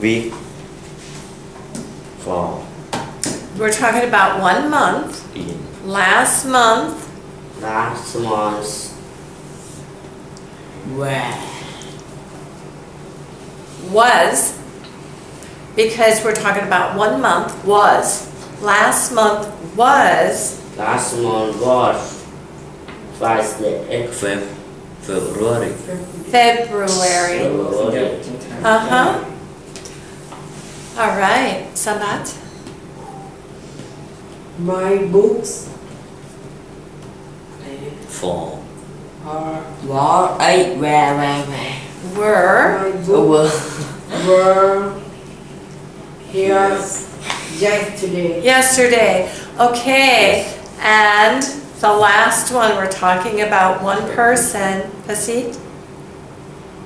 week. For We're talking about 1 month. in Last month last month where was, because we're talking about 1 month, was. Last month was last month was Thursday. February. February. Uh-huh. All right, Sambat. My books For Where Were my books were here yesterday. yesterday. Okay, and the last one, we're talking about one person. Pasit?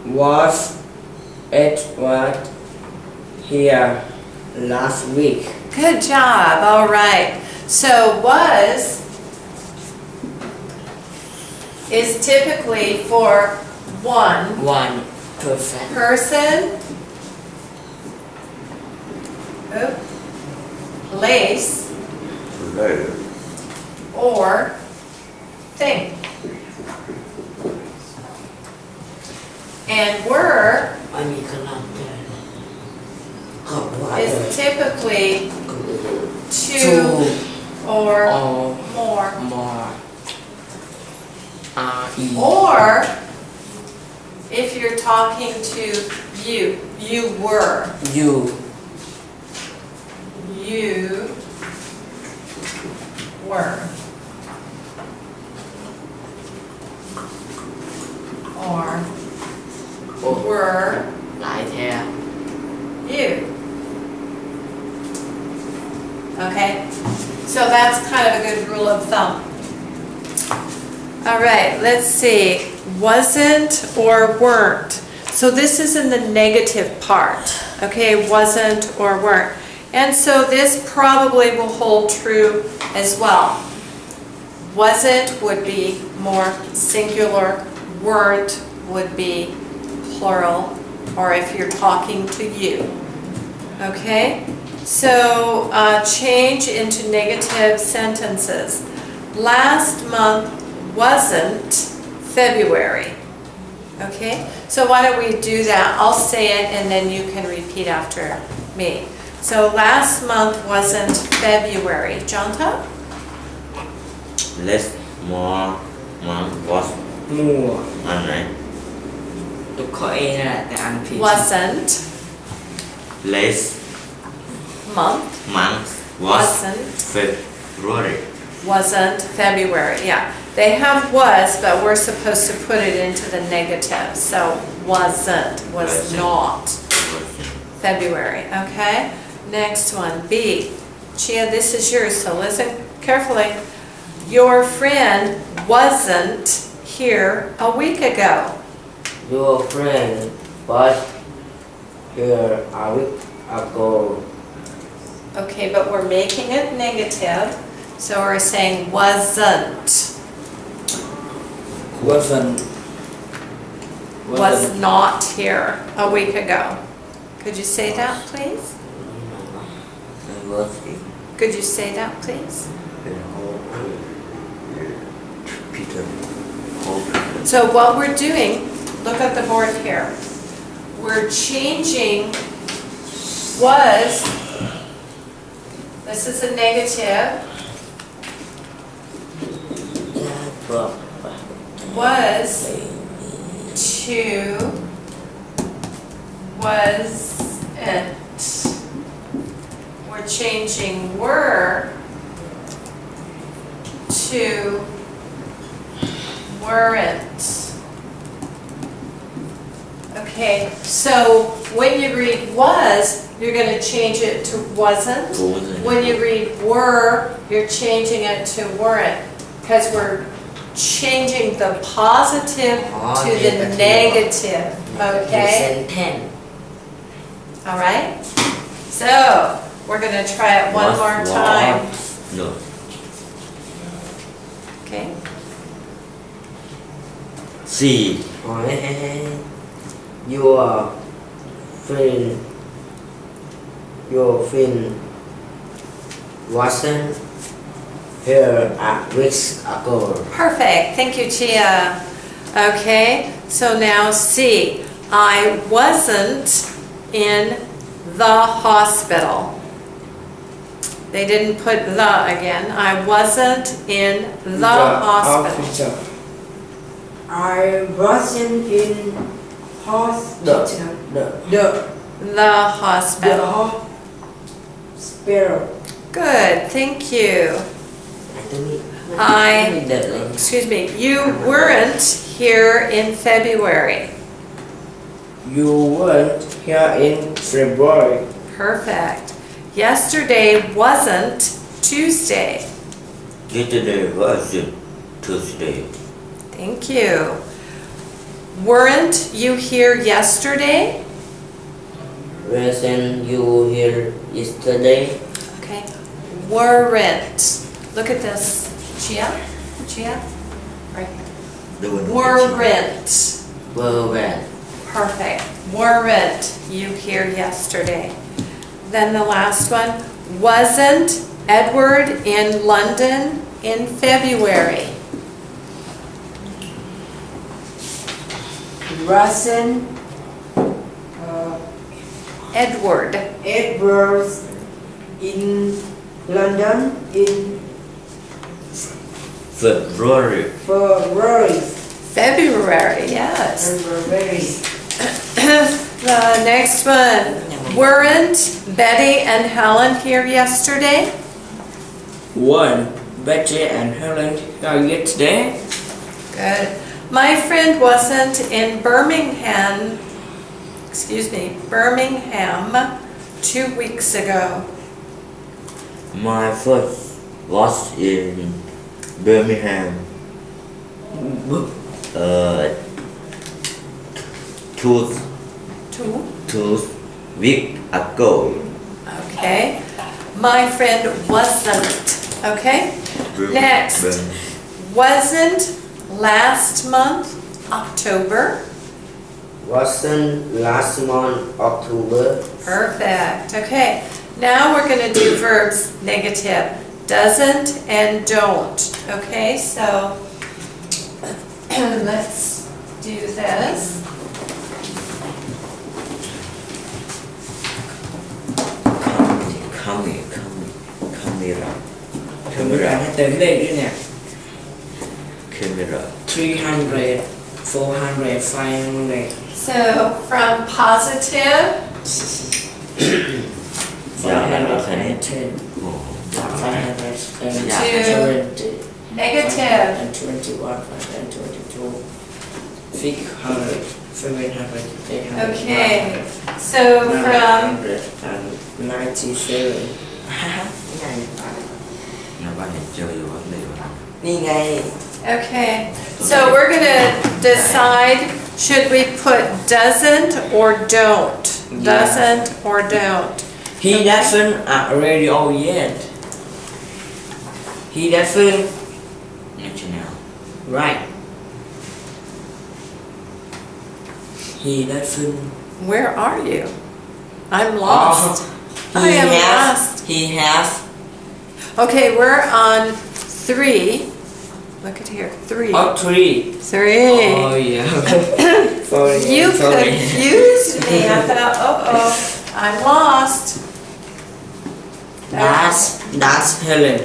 was here last week. Good job. All right. So was is typically for one 1%. person, place, later. or thing. And were อันนี้ก็นับได้ขอบคุณ is typically two or more. more RE Or if you're talking to you, you were. you You were. Or were หลายแท้ you. Okay? So that's kind of a good rule of thumb. All right, let's see. Wasn't or weren't. So this is in the negative part. Okay, wasn't or weren't. And so this probably will hold true as well. Wasn't would be more singular, weren't would be plural, or if you're talking to you. Okay? So change into negative sentences. Last month wasn't February. Okay? So why don't we do that? I'll say it and then you can repeat after me. So last month wasn't February. Jonta? Less more month was มั่ว อันไหน ตัวข้อ A นั่นแหละแต่อันผิด Wasn't less month. month was Wasn't. February. Wasn't February. Yeah. They have was, but we're supposed to put it into the negative. So wasn't, was Wasn't. not February. Okay? Next one, B. Chia, this is yours, so listen carefully. Your friend wasn't here a week ago. Your friend was here a week ago. Okay, but we're making it negative. So we're saying wasn't. Was not here a week ago. Could you say that, please? Could you say that, please? Peter. So what we're doing, look at the board here. We're changing was, this is a negative, was to wasn't. We're changing were to weren't. Okay, so when you read was, you're going to change it to wasn't. When you read were, you're changing it to weren't. Because we're changing the positive to the negative. Okay? Sentence. All right? So, we're going to try it one more time. No. Okay? C. Your friend your friend wasn't here a week ago. Perfect. Thank you, Chia. Okay, so now C. I wasn't in the hospital. They didn't put the again. I wasn't in the hospital. I wasn't in hospital. The The The hospital. hospital. Good, thank you. I- the Excuse me, you weren't here in February. You weren't here in February. Perfect. Yesterday wasn't Tuesday. Yesterday wasn't Tuesday. Thank you. Weren't you here yesterday? Wasn't you here yesterday? Okay. Weren't. Look at this. Chia? Chia? Right. The one who Weren't. Weren't. Perfect. Weren't you here yesterday? Then the last one. Wasn't Edward in London in February? Wasn't Edward. Edwards in London in February. February. February, yes. February. The next one. Weren't Betty and Helen here yesterday? One, Betty and Helen here yesterday. Good. My friend wasn't in Birmingham 2 weeks ago. My first was in Birmingham. Two weeks ago. Okay. My friend wasn't. Okay. Next. Wasn't last month October? Wasn't last month October. Perfect. Okay. Now we're going to do verbs negative. Doesn't and don't. Okay, so let's do this. Camera. Cameraให้เติมเลขด้วยเนี่ย Camera. 300, 400, 500. So from positive, 510, 570, negative. 521, 522, 600, 700, 800. Okay. So from 997. Nhà bạn này chơi vô vấn đề rồi. นี่ไง okay. So we're going to decide should we put doesn't or don't? Yeah. Doesn't or don't? He doesn't radio yet. He doesn't. Như thế nào? Right. He doesn't. Where are you? I'm lost. I am lost. He has. Okay, we're on 3. Look at here, 3. Oh, 3. 3. Oh, yeah. Sorry. You sorry. confused me. I thought, uh-oh, I'm lost. That's Helen.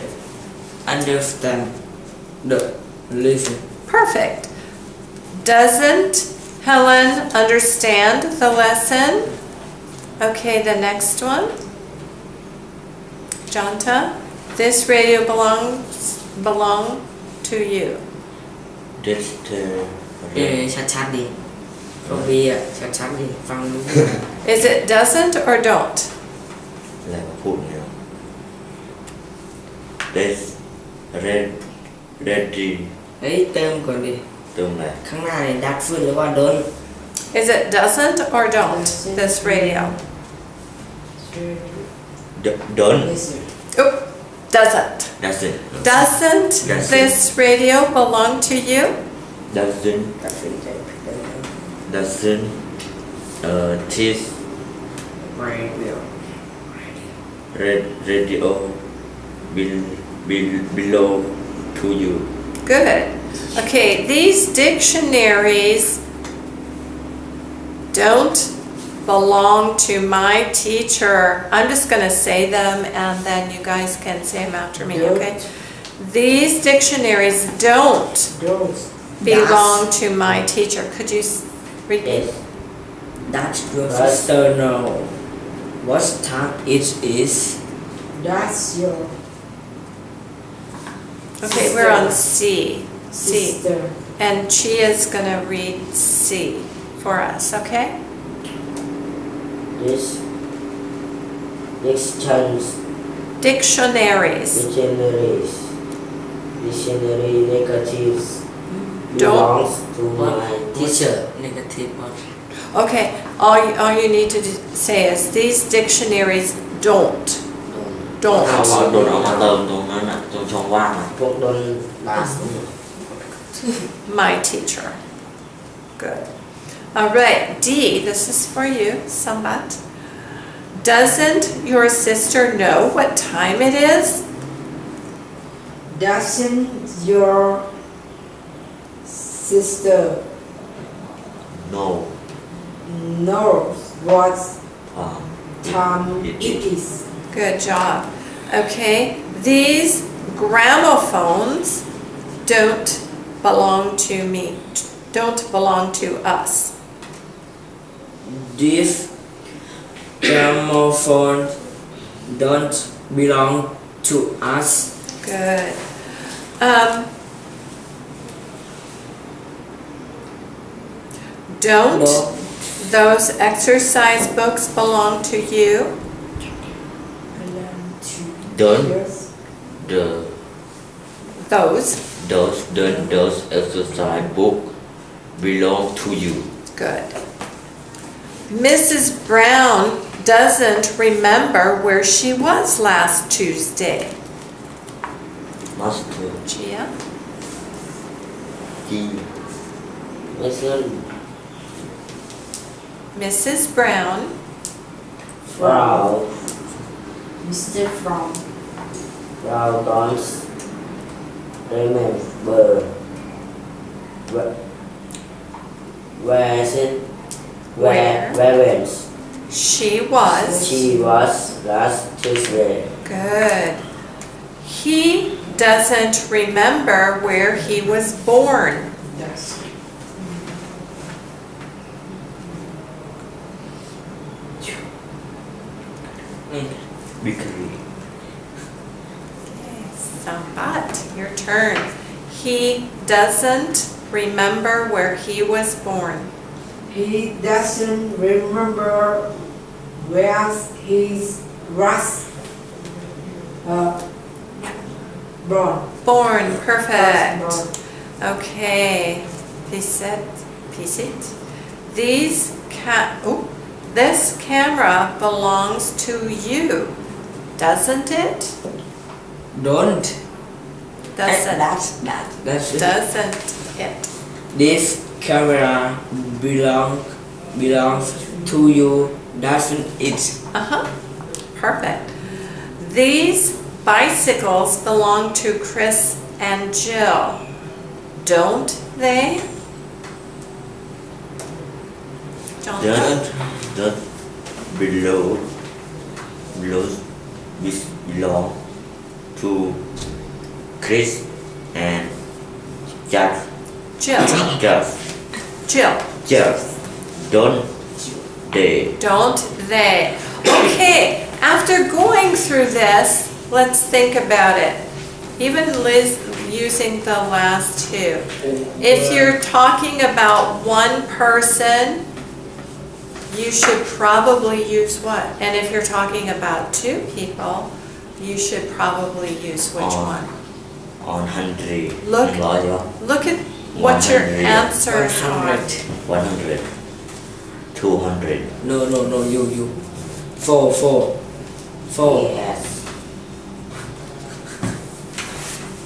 Understand. Listen. Perfect. Doesn't Helen understand the lesson? Okay, the next one. Janta, this radio belong to you. This ชัดๆดิตรงนี้อ่ะชัดๆดิฟังรู้ Is it doesn't or don't? là phụ nhiều. This ready เฮ้ยเติมก่อนดิ tương là ข้างหน้าเนี่ยดักฟื้นหรือว่าโดน Is it doesn't or don't, this radio? don't Oop, doesn't. doesn't Doesn't Doesn't. this radio belong to you? doesn't ตัดสินใจผิดแล้ว doesn't this ไม่เดี๋ยว radio below to you. Good. Okay, these dictionaries don't belong to my teacher. I'm just going to say them and then you guys can say them after me, okay? These dictionaries don't Don't. belong to my teacher. Could you repeat? Does your sister know what time it is? That's your Okay, we're on C. C. sister. And Chia's going to read C for us, okay? This dictionaries Dictionaries. dictionary negatives Don't. belongs to What? my Teacher, negative one. Okay, all you need to say is these dictionaries don't. เอา Don't.โดนเอามาเติมตรงนั้นอ่ะตรงช่องว่างอ่ะ พวกโดนลาส My teacher. Good. All right, D, this is for you, Sambat. Doesn't your sister know what time it is? Doesn't your sister no know what um, time it is? Good job. Okay, these gramophones don't belong to me, don't belong to us. This gramophone don't belong to us. Good. Don't those exercise books belong to you? don't Yes. those exercise book belong to you. Good. Mrs. Brown doesn't remember where she was last Tuesday. Master Gia? he ไม่ใช่ Mrs. Brown Frau Mr. From Frau don't remember where she was. she was last Tuesday. Good. He doesn't remember where he was born. That's bakery Okay, Sambat, your turn. He doesn't remember where he was born. he doesn't remember where he was born. Born, perfect. Born. Okay, Pisit. This camera belongs to you, doesn't it? Don't. Doesn't. That's it. Doesn't it? This camera belongs to you, doesn't it? Uh-huh. Perfect. These bicycles belong to Chris and Jill, don't they? John? don't belong to Chris and Jeff. Jill. Don't they? Don't they? Okay, after going through this, let's think about it. Even Liz using the last two. If you're talking about one person, you should probably use what? And if you're talking about two people, you should probably use which one? On 100 Look. 100 เหรอ Look at what your 100. answers are. 100 200 No, you. Four. Yes.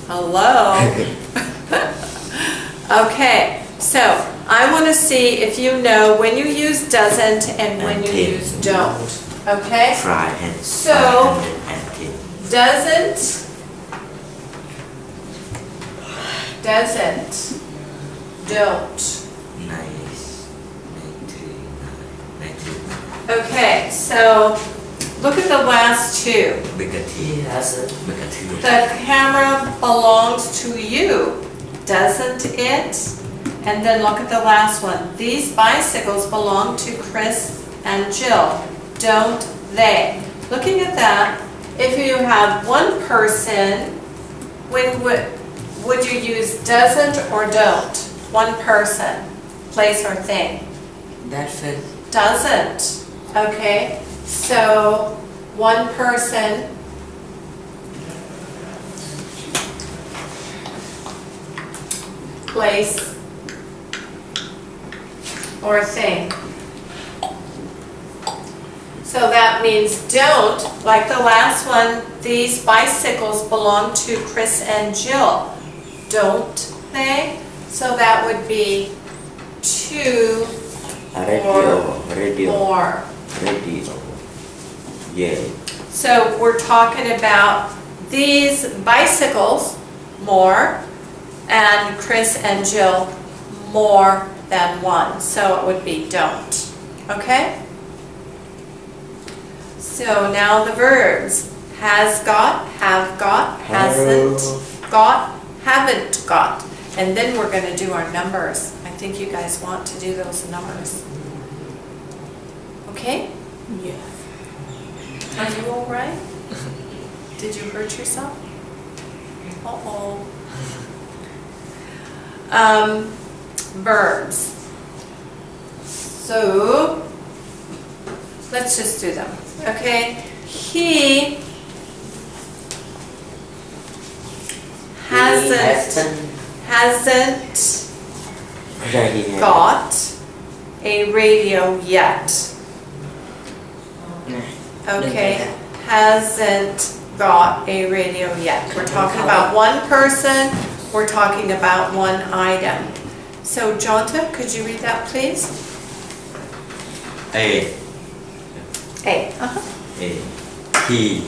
Hello? Okay, so I want to see if you know when you use doesn't and when you use don't. Okay? 510. So- 510. Doesn't, don't. Nice. 99. Okay, so look at the last two. He hasn't. The camera belongs to you, doesn't it? And then look at the last one. These bicycles belong to Chris and Jill, don't they? Looking at that, if you have one person, when would you use doesn't or don't? One person, place or thing. Doesn't. Doesn't, okay? So, one person. Place or thing. So that means don't, like the last one, these bicycles belong to Chris and Jill, don't they? So that would be two Radio. more. Radio. Yeah. So we're talking about these bicycles more and Chris and Jill more than one. So it would be don't, okay? So now the verbs, has got, have got, hasn't got, haven't got. And then we're gonna do our numbers. I think you guys want to do those numbers. Okay? Yeah. Are you all right? Did you hurt yourself? Uh-oh. Verbs. So, let's just do them, okay? He hasn't got a radio yet. Okay, hasn't got a radio yet. We're talking about one person, we're talking about one item. So, Jonta, could you read that, please? A. A. A. He.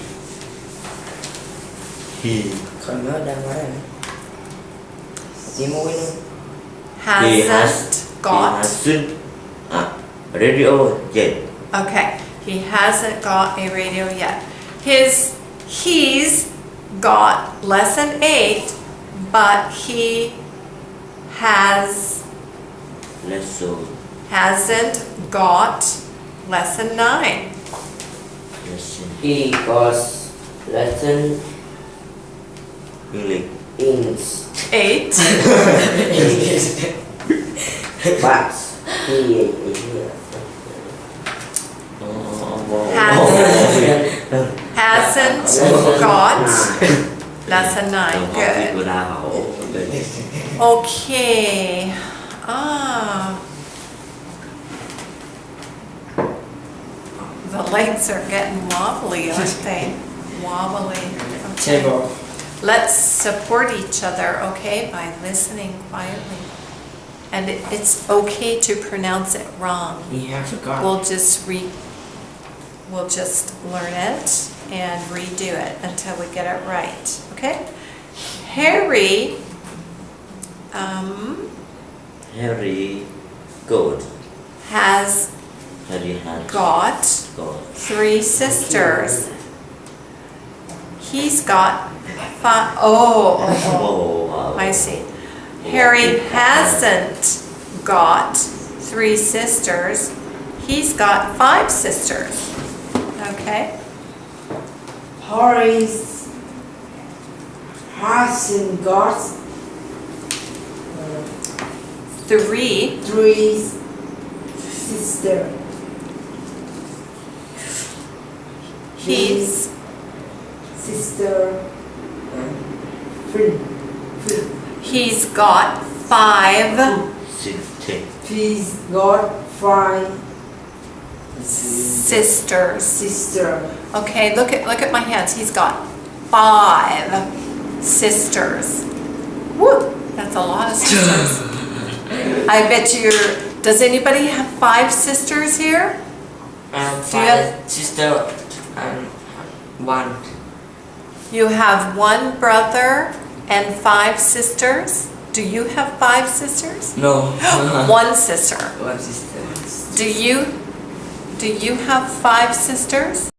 Còn nhớ đang nói này. Đi mũi luôn. Hasn't got. Hasn't a radio yet. Okay, he hasn't got a radio yet. He's got lesson 8, but he hasn't got lesson 9. He got lesson English. in 8. but he Hasn't got lesson 9. Good. Good. Okay. The legs are getting wobbly, aren't they? Wobbly. Okay. Table. Let's support each other, okay, by listening quietly. And it's okay to pronounce it wrong. He hasn't got. We'll just learn it and redo it until we get it right, okay? Harry, Good. has Harry has got got 3 sisters. He's got 5. Oh, wow. I see. Harry hasn't got 3 sisters. He's got 5 sisters. Okay. Harry hasn't got 3. 3 sisters. He's Sister. Free. He's got 5 16. He's got 5 sisters. sisters. Okay, look at my hands. He's got 5 sisters. Woo! That's a lot of sisters. I bet does anybody have 5 sisters here? and Do you have- 5 sister and 1. You have 1 brother and 5 sisters? Do you have 5 sisters? No. 1 sister. 1 sister. Do you have 5 sisters?